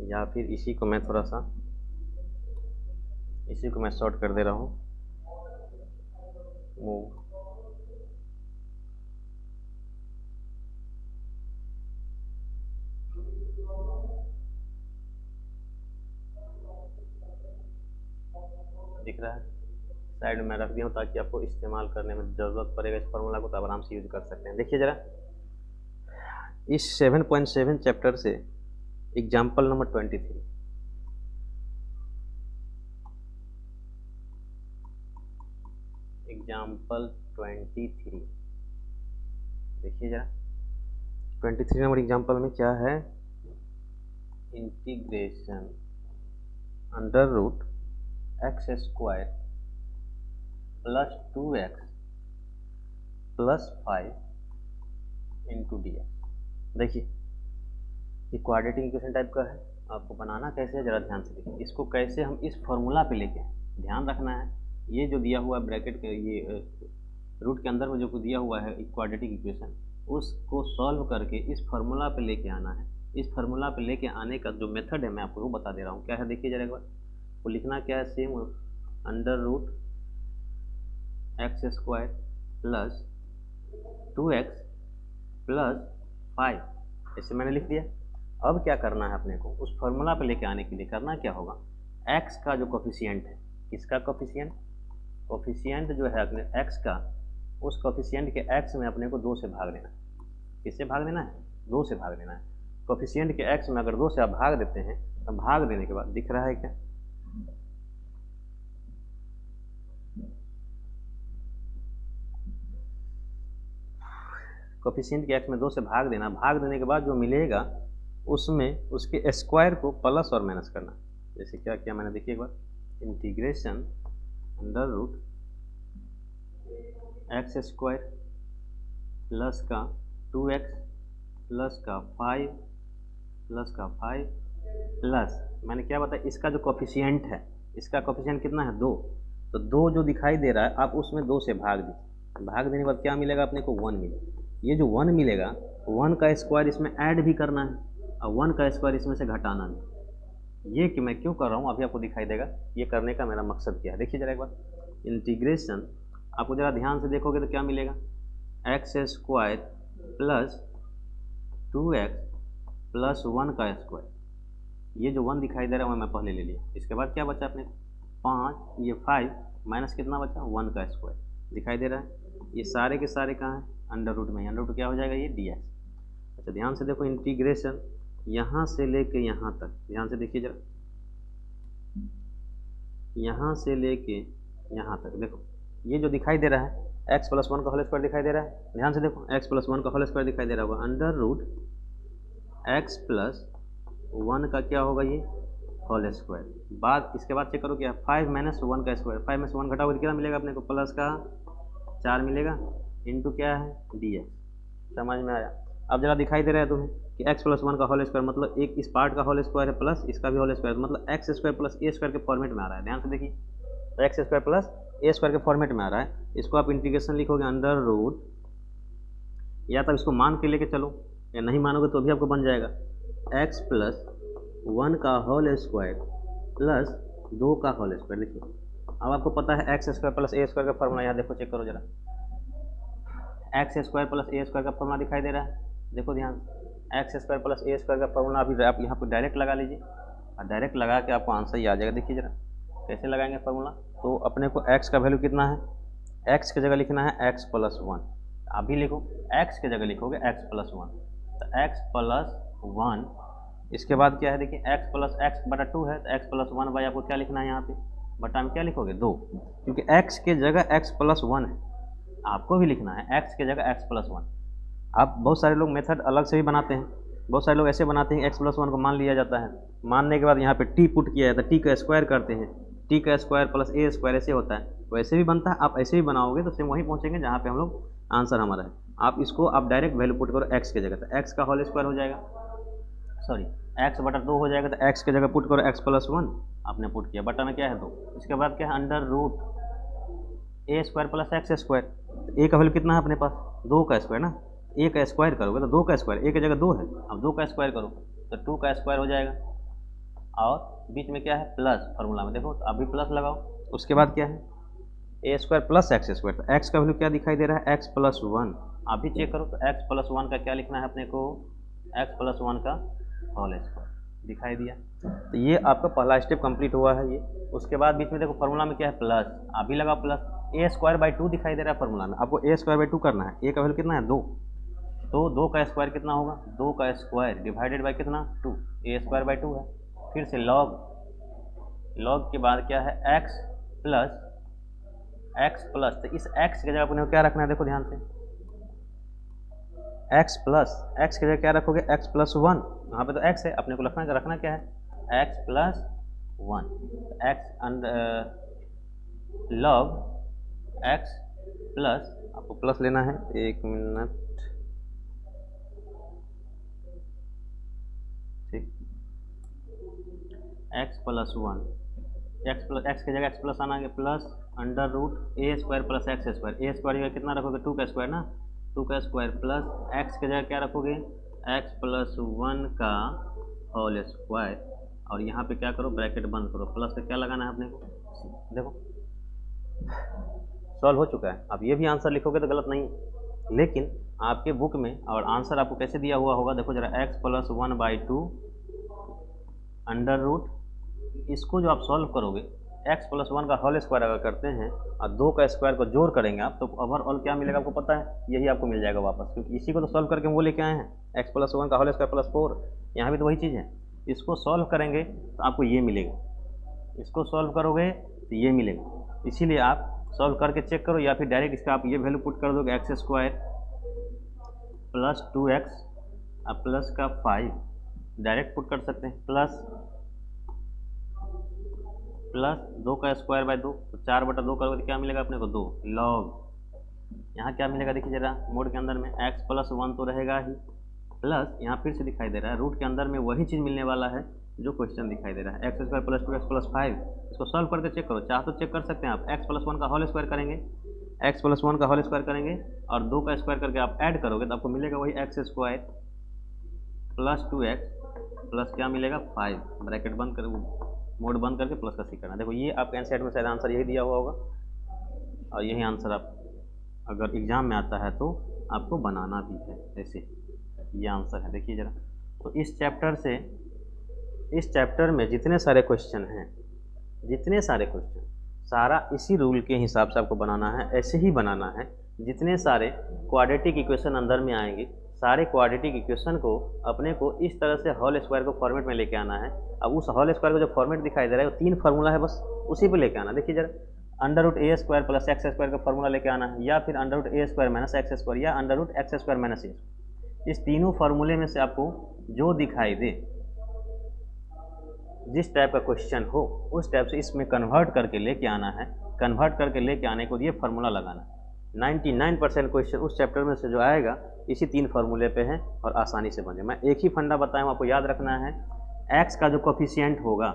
Speaker 1: या फिर इसी को मैं थोड़ा सा, इसी को मैं शॉर्ट कर दे रहा हूँ, मूव। दिख रहा है, साइड में रख दिया हूँ ताकि आपको इस्तेमाल करने में ज़रूरत पड़ेगा इस फार्मूला को, तो आप आराम से यूज कर सकते हैं। देखिए ज़रा, इस 7.7 चैप्टर से एग्जाम्पल नंबर 23, एग्जाम्पल 23 देखिए जरा, 23 नंबर एग्जाम्पल में क्या है, integration √x² plus 2x plus 5 into dx। देखिए ये क्वाड्रेटिक इक्वेशन टाइप का है, आपको बनाना कैसे है जरा ध्यान से देखिए। इसको कैसे हम इस फॉर्मूला पे लेके, ध्यान रखना है, ये जो दिया हुआ है ब्रैकेट के, ये रूट के अंदर में जो दिया हुआ है क्वाड्रेटिक इक्वेशन, उसको सॉल्व करके इस फार्मूला पे लेके आना है। इस फार्मूला पे लेके आने का जो मेथड है मैं आपको वो बता दे रहा हूँ। क्या है देखिए जरा एक बार, वो लिखना क्या है, same under root x square plus 2x plus 5, ऐसे मैंने लिख दिया। अब क्या करना है अपने को, उस फार्मूला पे लेके आने के लिए करना क्या होगा, x का जो कोफिशिएंट है, इसका कोफिशिएंट, कोफिशिएंट जो है अपने x का, उस कोफिशिएंट के x में अपने को 2 से भाग देना है। किससे भाग देना है, 2 से भाग देना है। कोफिशिएंट के x में अगर 2 से आप भाग देते हैं तो भाग देने के बाद दिख रहा है क्या, कोफिशिएंट के x में 2 से भाग देना, भाग देने के बाद जो मिलेगा उसमें उसके स्क्वायर को प्लस और माइनस करना। जैसे क्या किया मैंने, देखिए एक बार, integration under root x square plus का 2x प्लस का 5 प्लस का 5 प्लस, मैंने क्या बताया, इसका जो कोफिशिएंट है, इसका कोफिशिएंट कितना है, 2, तो 2 जो दिखाई दे रहा है आप उसमें 2 से भाग दीजिए। भाग देने के बाद क्या मिलेगा अपने को, 1 मिलेगा। ये जो 1 मिलेगा, 1 का स्क्वायर इसमें ऐड भी करना है और 1 का स्क्वायर इसमें से घटाना है। ये कि मैं क्यों कर रहा हूँ अभी आपको दिखाई देगा, ये करने का मेरा मकसद क्या है। देखिए जरा एक बार, इंटीग्रेशन, आपको ज़रा ध्यान से देखोगे तो क्या मिलेगा, x square plus 2x plus 1 का स्क्वायर, ये जो 1 दिखाई दे रहा है मैं पहले ले लिया। इसके बाद क्या बचा अपने 5, ये 5 माइनस कितना बचा, 1 का स्क्वायर दिखाई दे रहा है। ये सारे के सारे कहाँ हैं, अंडर रूट में, अंडर रूट क्या हो जाएगा, ये dx। अच्छा ध्यान से देखो, इंटीग्रेशन यहाँ से लेके यहाँ तक, ध्यान से देखिए जरा, यहाँ से लेके यहाँ तक देखो, ये जो दिखाई दे रहा है x प्लस 1 का होल स्क्वायर दिखाई दे रहा है। ध्यान से देखो, x प्लस 1 का होल स्क्वायर दिखाई दे रहा होगा, अंडर रूट x प्लस 1 का क्या होगा, ये होल स्क्वायर। बाद इसके बाद चेक करो क्या, 5 माइनस 1 का स्क्वायर, 5 में से 1 घटाओगे कितना मिलेगा अपने को, प्लस का 4 मिलेगा, इंटू क्या है, dx। समझ में आया। अब जरा दिखाई दे रहा है तुम्हें कि x प्लस 1 का होल स्क्वायर मतलब एक इस पार्ट का होल स्क्वायर है प्लस इसका भी होल स्क्वायर, मतलब x square plus a square के फॉर्मेट में आ रहा है। ध्यान से देखिए, तो x square plus a square के फॉर्मेट में आ रहा है। इसको आप इंटीग्रेशन लिखोगे अंडर रूट, या तब इसको मान के लेके चलो, या नहीं मानोगे तो भी आपको बन जाएगा x प्लस 1 का होल स्क्वायर प्लस 2 का होल स्क्वायर। देखिए अब आपको पता है x square plus a square का फॉर्मूला, यहाँ देखो चेक करो जरा, x square plus a square का फॉर्मूला दिखाई दे रहा है, देखो ध्यान, x square plus a square का फॉर्मूला अभी आप यहाँ पर डायरेक्ट लगा लीजिए, और डायरेक्ट लगा के आपको आंसर ही आ जाएगा। देखिए जरा कैसे लगाएंगे फॉर्मूला, तो अपने को x का वैल्यू कितना है, x की जगह लिखना है x प्लस 1, आप भी लिखो, x की जगह लिखोगे x प्लस 1, तो x प्लस 1, इसके बाद क्या है देखिए, x प्लस x बटा 2 है, तो x प्लस 1 बाई आपको क्या लिखना है यहाँ पे, बटा में क्या लिखोगे 2, क्योंकि x के जगह x प्लस 1 है, आपको भी लिखना है x के जगह x प्लस 1। आप बहुत सारे लोग मेथड अलग से भी बनाते हैं, बहुत सारे लोग ऐसे बनाते हैं x प्लस 1 को मान लिया जाता है, मानने के बाद यहाँ पे t पुट किया जाता है, t का स्क्वायर करते हैं, t का स्क्वायर प्लस ए स्क्वायर ऐसे होता है, वैसे भी बनता है। आप ऐसे भी बनाओगे तो सेम वहीं पहुँचेंगे जहाँ पे हम लोग आंसर हमारा है। आप इसको आप डायरेक्ट वैल्यू पुट करो x के जगह, तो x का होल स्क्वायर हो जाएगा, सॉरी x बटा 2 हो जाएगा, तो x के जगह पुट करो x प्लस 1, आपने पुट किया, बटा में क्या है 2, इसके बाद क्या है under root a square plus x square, तो ए का वैल्यू कितना है अपने पास, 2 का स्क्वायर ना, ए का स्क्वायर करोगे तो 2 का स्क्वायर, ए की जगह 2 है, अब 2 का स्क्वायर करो तो 2 का स्क्वायर हो जाएगा, और बीच में क्या है प्लस, फार्मूला में देखो तो अभी प्लस लगाओ। उसके बाद क्या है a square plus x square, तो एक्स का वैल्यू क्या दिखाई दे रहा है, एक्स प्लस 1, आप भी चेक करो, तो एक्स प्लस 1 का क्या लिखना है अपने को, एक्स प्लस 1 का होल स्क्वायर दिखाई दिया। तो ये आपका पहला स्टेप कंप्लीट हुआ है ये। उसके बाद बीच में देखो फार्मूला में क्या है प्लस, आप भी लगाओ प्लस, ए स्क्वायर बाई 2 दिखाई दे रहा है फार्मूला में, आपको ए स्क्वायर बाई 2 करना है, ए का वैल्यू कितना है 2, तो 2 का स्क्वायर कितना होगा, 2 का स्क्वायर डिवाइडेड बाई कितना 2, ए स्क्वायर बाई 2 है, फिर से लॉग, लॉग के बाद क्या है x प्लस, तो इस x की जगह अपने को क्या रखना है, देखो ध्यान से, x प्लस, x की जगह क्या रखोगे, x प्लस 1, यहाँ पे तो x है, अपने को रखना क्या है x plus 1, x log x plus, आपको प्लस लेना है, एक मिनट, ठीक, x प्लस 1, x की जगह x प्लस आना है plus under root a square plus x square, a square कितना रखोगे 2 का स्क्वायर ना, 2 का स्क्वायर प्लस एक्स की जगह क्या रखोगे, एक्स प्लस 1 का होल स्क्वायर, और यहाँ पे क्या करो, ब्रैकेट बंद करो, प्लस का क्या लगाना है अपने को, देखो सॉल्व हो चुका है। अब ये भी आंसर लिखोगे तो गलत नहीं, लेकिन आपके बुक में और आंसर आपको कैसे दिया हुआ होगा, देखो जरा, एक्स प्लस 1/2 अंडर रूट, इसको जो आप सॉल्व करोगे, एक्स प्लस 1 का होल स्क्वायर अगर करते हैं और 2 का स्क्वायर को जोड़ करेंगे आप, तो ओवरऑल क्या मिलेगा आपको पता है, यही आपको मिल जाएगा वापस, क्योंकि इसी को तो सॉल्व करके वो लेके आए हैं, एक्स प्लस 1 का होल स्क्वायर प्लस 4, यहाँ भी तो वही चीज़ है। इसको सॉल्व करेंगे तो आपको ये मिलेगा, इसको सॉल्व करोगे तो ये मिलेगा, इसीलिए आप सॉल्व करके चेक करो, या फिर डायरेक्ट इसका आप ये वैल्यू पुट कर दोगे, एक्स स्क्वायर प्लस 2x और प्लस का 5 डायरेक्ट पुट कर सकते हैं, प्लस 2 का स्क्वायर बाय 2, तो 4/2 करोगे तो क्या मिलेगा अपने को, 2 लॉग, यहाँ क्या मिलेगा देखिए जरा, मोड के अंदर में x प्लस 1 तो रहेगा ही, प्लस यहाँ फिर से दिखाई दे रहा है रूट के अंदर में वही चीज़ मिलने वाला है जो क्वेश्चन दिखाई दे रहा है, x square plus 2x plus 5, इसको सॉल्व करके चेक करो, चाहे तो चेक कर सकते हैं आप, एक्स प्लस 1 का होल स्क्वायर करेंगे, एक्स प्लस 1 का होल स्क्वायर करेंगे और 2 का स्क्वायर करके आप ऐड करोगे तो आपको मिलेगा वही x square plus 2x plus क्या मिलेगा 5, ब्रैकेट बंद कर, मोड बंद करके प्लस का सी करना। देखो ये आपके एनसीईआरटी में शायद आंसर यही दिया हुआ होगा, और यही आंसर आप अगर एग्ज़ाम में आता है तो आपको बनाना भी है, ऐसे ये आंसर है। देखिए ज़रा, तो इस चैप्टर में जितने सारे क्वेश्चन हैं, जितने सारे क्वेश्चन, सारा इसी रूल के हिसाब से आपको बनाना है, ऐसे ही बनाना है। जितने सारे क्वाड्रेटिक इक्वेशन अंदर में आएंगे, सारे क्वाड्रेटिक इक्वेशन को अपने को इस तरह से होल स्क्वायर को फॉर्मेट में लेके आना है। अब उस होल स्क्वायर को जो फॉर्मेट दिखाई दे रहा है वो 3 फार्मूला है, बस उसी पे लेके आना। देखिए जरा, under root a square plus x square का फॉर्मूला लेके आना है, या फिर under root a square minus x square, या under root x square minus a. इस तीनों फार्मूले में से आपको जो दिखाई दे, जिस टाइप का क्वेश्चन हो उस टाइप से इसमें कन्वर्ट करके लेके आना है। कन्वर्ट करके लेके आने को ये फार्मूला लगाना है। 99% क्वेश्चन उस चैप्टर में से जो आएगा इसी 3 फार्मूले पे है और आसानी से बन जाए। मैं एक ही फंडा बताया हूँ, आपको याद रखना है, एक्स का जो कोफिशिएंट होगा,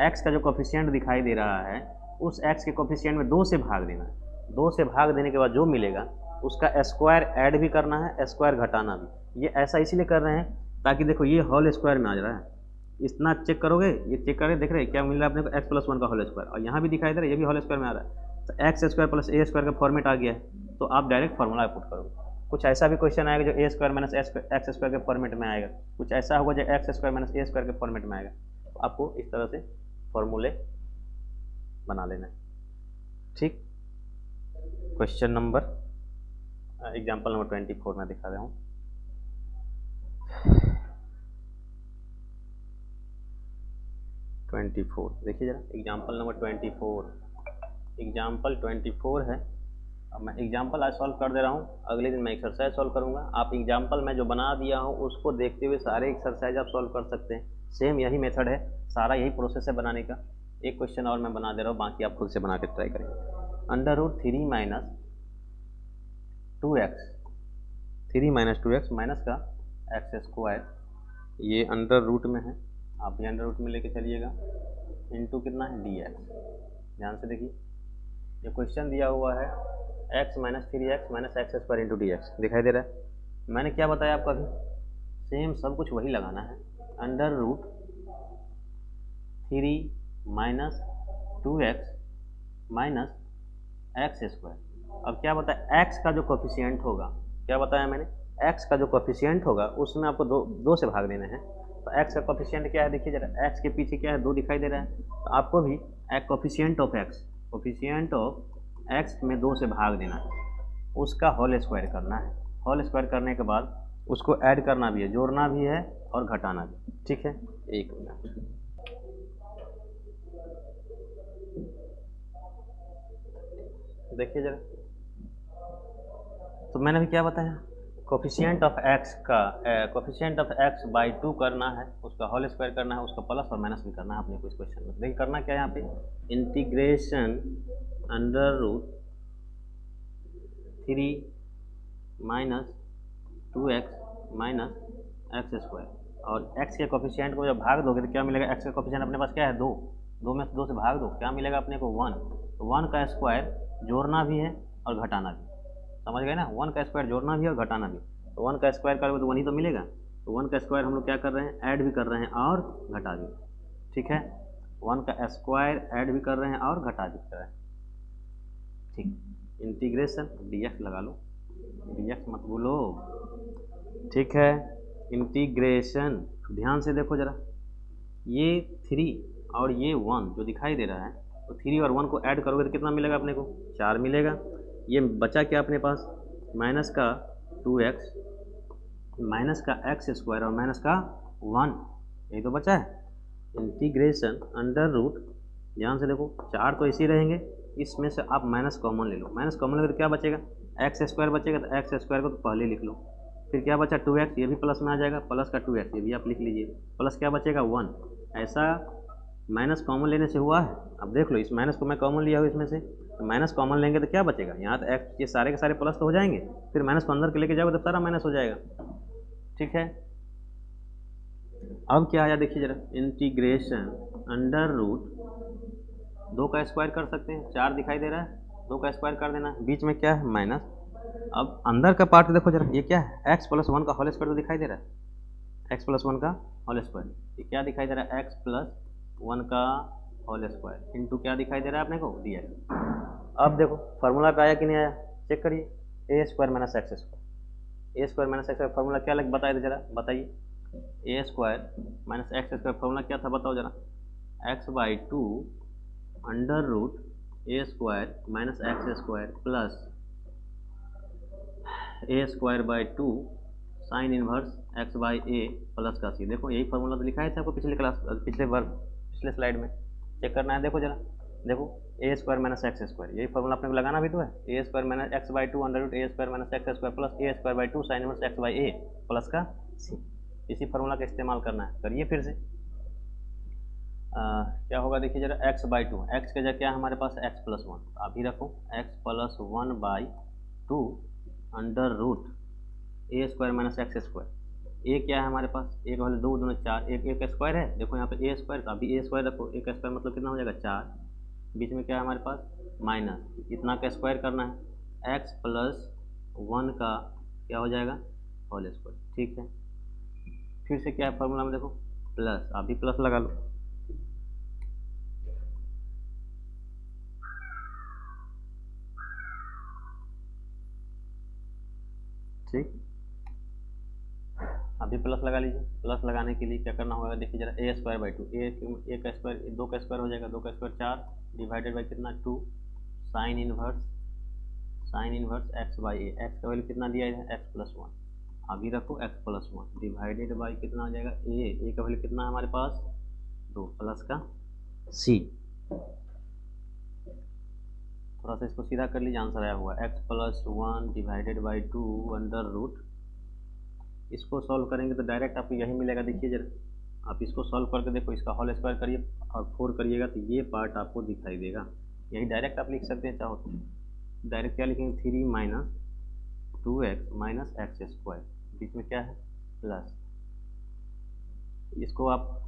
Speaker 1: एक्स का जो कोफिशिएंट दिखाई दे रहा है, उस एक्स के कोफिशिएंट में 2 से भाग देना है। 2 से भाग देने के बाद जो मिलेगा उसका स्क्वायर ऐड भी करना है, स्क्वायर घटाना भी। ये ऐसा इसीलिए कर रहे हैं ताकि देखो ये होल स्क्वायर में आ रहा है, इतना चेक करोगे, ये चेक करके देख रहे हैं क्या मिल रहा है अपने को, एक्स प्लस 1 का होल स्क्वायर, और यहाँ भी दिखाई दे रहा है ये भी होल स्क्वायर में आ रहा है। तो x square plus a square का फॉर्मेट आ गया है, तो आप डायरेक्ट फार्मूला पुट करोगे। कुछ ऐसा भी क्वेश्चन आएगा जो ए स्क्वायर माइनस एक्स स्क्वायर के फॉर्मेट में आएगा, कुछ ऐसा होगा जो x square minus a square के फॉर्मेट में आएगा। तो आपको इस तरह से फॉर्मूले बना लेना है, ठीक। क्वेश्चन नंबर, एग्जाम्पल नंबर 24 में दिखा रहा हूँ। देखिए जरा, एग्जाम्पल नंबर 24, एग्जाम्पल 24 है। अब मैं एग्जाम्पल आज सॉल्व कर दे रहा हूँ, अगले दिन मैं एक्सरसाइज सॉल्व करूँगा। आप एग्जाम्पल मैं जो बना दिया हूँ उसको देखते हुए सारे एक्सरसाइज आप सॉल्व कर सकते हैं। सेम यही मेथड है, सारा यही प्रोसेस है बनाने का। एक क्वेश्चन और मैं बना दे रहा हूँ, बाकी आप खुद से बना के ट्राई करेंगे। Under root 3 minus 2x, 3 minus 2x minus का एक्स स्क्वायर, ये अंडर रूट में है, आप भी अंडर रूट में लेके चलिएगा, इनटू कितना है dx। ध्यान से देखिए, ये क्वेश्चन दिया हुआ है x minus 3x minus x square into dx, दिखाई दे रहा है। मैंने क्या बताया आपको अभी, सेम सब कुछ वही लगाना है, under root 3 minus 2x minus x square. अब क्या बताया, x का जो कोफिशिएंट होगा, क्या बताया मैंने, x का जो कोफिशिएंट होगा उसमें आपको दो से भाग देने हैं। तो x का कोफिशिएंट क्या है, देखिए जरा, x के पीछे क्या है, 2 दिखाई दे रहा है, तो आपको भी कोफिशिएंट ऑफ x में 2 से भाग देना है, उसका होल स्क्वायर करना है। होल स्क्वायर करने के बाद उसको ऐड करना भी है, जोड़ना भी है और घटाना भी, ठीक है। एक मिनट, देखिए जरा, तो मैंने भी क्या बताया, कोफिशिएंट ऑफ x बाई 2 करना है, उसका होल स्क्वायर करना है, उसका प्लस और माइनस भी करना है अपने को इस क्वेश्चन में। देखिए करना क्या है यहाँ पे, integration under root 3 minus 2x minus x square, और x के कोफिशिएंट को जब भाग दोगे तो क्या मिलेगा, x का कोफिशिएंट अपने पास क्या है, 2 में से 2 से भाग दो, क्या मिलेगा अपने को 1। तो 1 का स्क्वायर जोड़ना भी है और घटाना भी, समझ गए ना, 1 का स्क्वायर जोड़ना भी और घटाना भी, तो 1 का स्क्वायर करोगे तो 1 ही तो मिलेगा, तो 1 का स्क्वायर हम लोग क्या कर रहे हैं, ऐड भी कर रहे हैं और घटा भी, ठीक है, 1 का स्क्वायर ऐड भी कर रहे हैं और घटा भी कर रहे हैं, ठीक। इंटीग्रेशन dx लगा लो, dx मत भूलो, ठीक है। इंटीग्रेशन, ध्यान से देखो जरा, ये 3 और ये 1 जो दिखाई दे रहा है, तो 3 और 1 को ऐड करोगे तो कितना मिलेगा अपने को, 4 मिलेगा। ये बचा क्या अपने पास, माइनस का 2x, माइनस का x स्क्वायर और माइनस का 1, यही तो बचा है। इंटीग्रेशन अंडर रूट, ध्यान से देखो 4 तो इसी रहेंगे, इसमें से आप माइनस कॉमन ले लो, माइनस कॉमन लेकर तो क्या बचेगा, एक्स स्क्वायर बचेगा, तो एक्स स्क्वायर को तो पहले लिख लो, फिर क्या बचा 2x, ये भी प्लस में आ जाएगा, प्लस का 2x ये भी आप लिख लीजिए, प्लस क्या बचेगा 1, ऐसा माइनस कॉमन लेने से हुआ है। अब देख लो, इस माइनस को मैं कॉमन लिया हूँ इसमें से, तो माइनस कॉमन लेंगे तो क्या बचेगा, यहाँ तो एक्स, ये सारे के सारे प्लस तो हो जाएंगे, फिर माइनस को अंदर के लेके जाओगे तो सारा माइनस हो जाएगा, ठीक है। अब क्या आया देखिए जरा, इंटीग्रेशन अंडर रूट, 2 का स्क्वायर कर सकते हैं, 4 दिखाई दे रहा है, 2 का स्क्वायर कर देना, बीच में क्या है माइनस, अब अंदर का पार्ट देखो जरा, ये क्या है, x प्लस 1 का होल स्क्वायर तो दिखाई दे रहा है, x प्लस 1 का होल स्क्वायर, ये क्या दिखाई दे रहा है, x प्लस 1 का होल स्क्वायर इंटू क्या दिखाई दे रहा है अपने को, dx। अब देखो फार्मूला पे आया कि नहीं आया, चेक करिए, a square minus x square, a square minus x square formula क्या लग बताइए जरा, बताइए, a square minus x square formula क्या था बताओ जरा, x/2 under root a square minus x square plus a square by 2 sine inverse x by a plus का सी। देखो यही फार्मूला तो लिखाए थे आपको पिछले क्लास, पिछले स्लाइड में, चेक करना है, देखो जरा, देखो a square minus x square, यही फार्मूला अपने को लगाना भी तो है, a square minus x by 2 under root a square minus x square plus a square by 2 sine inverse x by a plus का सी, इसी फार्मूला का इस्तेमाल करना है, करिए फिर से। क्या होगा देखिए जरा, x बाई 2, एक्स के जगह क्या है हमारे पास, x प्लस 1, अभी रखो x plus 1 by 2 under root a square minus x square, a क्या है हमारे पास, एक वाले 2 दूनी 4, एक स्क्वायर है, देखो यहाँ पे ए स्क्वायर, तो अभी ए स्क्वायर रखो, एक स्क्वायर मतलब कितना हो जाएगा 4, बीच में क्या है हमारे पास माइनस, इतना का स्क्वायर करना है, x प्लस 1 का क्या हो जाएगा होल स्क्वायर, ठीक है। फिर से क्या है फार्मूला में देखो, प्लस, अभी प्लस लगा लो, ठीक, अभी प्लस लगा लीजिए। प्लस लगाने के लिए क्या करना होगा देखिए जरा, ए स्क्वायर बाई 2, ए का स्क्वायर 2 का स्क्वायर हो जाएगा, 2 का स्क्वायर 4 डिवाइडेड बाई कितना 2 sine inverse x by A, x का वैल्यू कितना दिया है एक्स प्लस 1, अभी रखो एक्स प्लस 1 डिवाइडेड बाई कितना हो जाएगा ए का वैल्यू कितना है हमारे पास 2 प्लस का सी, थोड़ा सा इसको सीधा कर लीजिए, आंसर आया हुआ x plus 1 divided by 2 under root, इसको सॉल्व करेंगे तो डायरेक्ट आपको यही मिलेगा, देखिए जरा आप इसको सॉल्व करके देखो, इसका होल स्क्वायर करिए और 4 करिएगा तो ये पार्ट आपको दिखाई देगा, यही डायरेक्ट आप लिख सकते हैं, चाहो तो डायरेक्ट क्या लिखेंगे 3 minus 2x minus x square, बीच में क्या है प्लस, इसको आप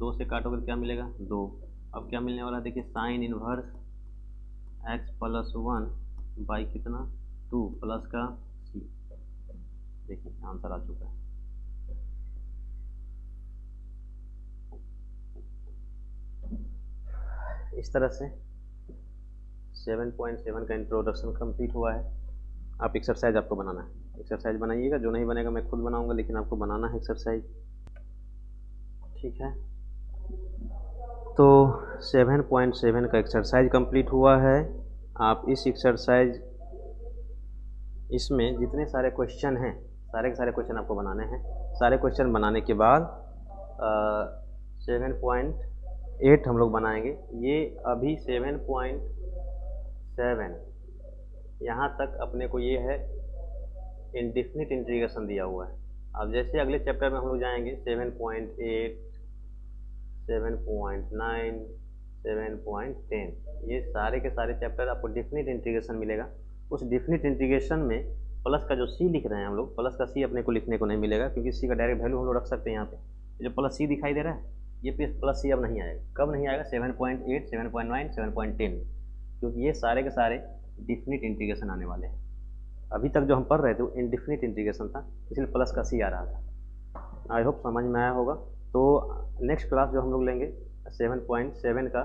Speaker 1: 2 से काटोगे तो क्या मिलेगा 2, अब क्या मिलने वाला देखिए sine inverse x plus 1 by कितना 2 प्लस का c, देखिए आंसर आ चुका है। इस तरह से 7.7 का इंट्रोडक्शन कंप्लीट हुआ है। आप एक्सरसाइज आपको बनाना है, एक्सरसाइज बनाइएगा, जो नहीं बनेगा मैं खुद बनाऊंगा, लेकिन आपको बनाना है एक्सरसाइज, ठीक है। तो 7.7 का एक्सरसाइज कंप्लीट हुआ है। आप इस एक्सरसाइज, इसमें जितने सारे क्वेश्चन हैं सारे के सारे क्वेश्चन आपको बनाने हैं, सारे क्वेश्चन बनाने के बाद 7.8 हम लोग बनाएंगे। ये अभी 7.7 यहाँ तक अपने को ये है इंडेफिनिट इंटीग्रेशन दिया हुआ है। अब जैसे अगले चैप्टर में हम लोग जाएंगे 7.8, 7.9, 7.10, ये सारे के सारे चैप्टर आपको डेफिनिट इंटीग्रेशन मिलेगा। उस डेफिनिट इंटीग्रेशन में प्लस का जो सी लिख रहे हैं हम लोग, प्लस का सी अपने को लिखने को नहीं मिलेगा, क्योंकि सी का डायरेक्ट वैल्यू हम लोग रख सकते हैं यहाँ पे। जो प्लस सी दिखाई दे रहा है, ये प्लस सी अब नहीं आएगा। कब नहीं आएगा? 7.8, 7.9, 7.10, क्योंकि ये सारे के सारे डेफिनिट इंटीग्रेशन आने वाले हैं। अभी तक जो हम पढ़ रहे थे वो इंडिफिनिट इंटीग्रेशन था, इसलिए प्लस का सी आ रहा था। आई होप समझ में आया होगा। तो नेक्स्ट क्लास जो हम लोग लेंगे 7.7 का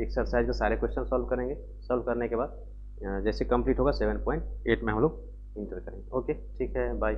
Speaker 1: एक्सरसाइज के सारे क्वेश्चन सॉल्व करेंगे। सॉल्व करने के बाद जैसे कंप्लीट होगा 7.8 में हम लोग इंटर करेंगे। ओके, ठीक है, बाय।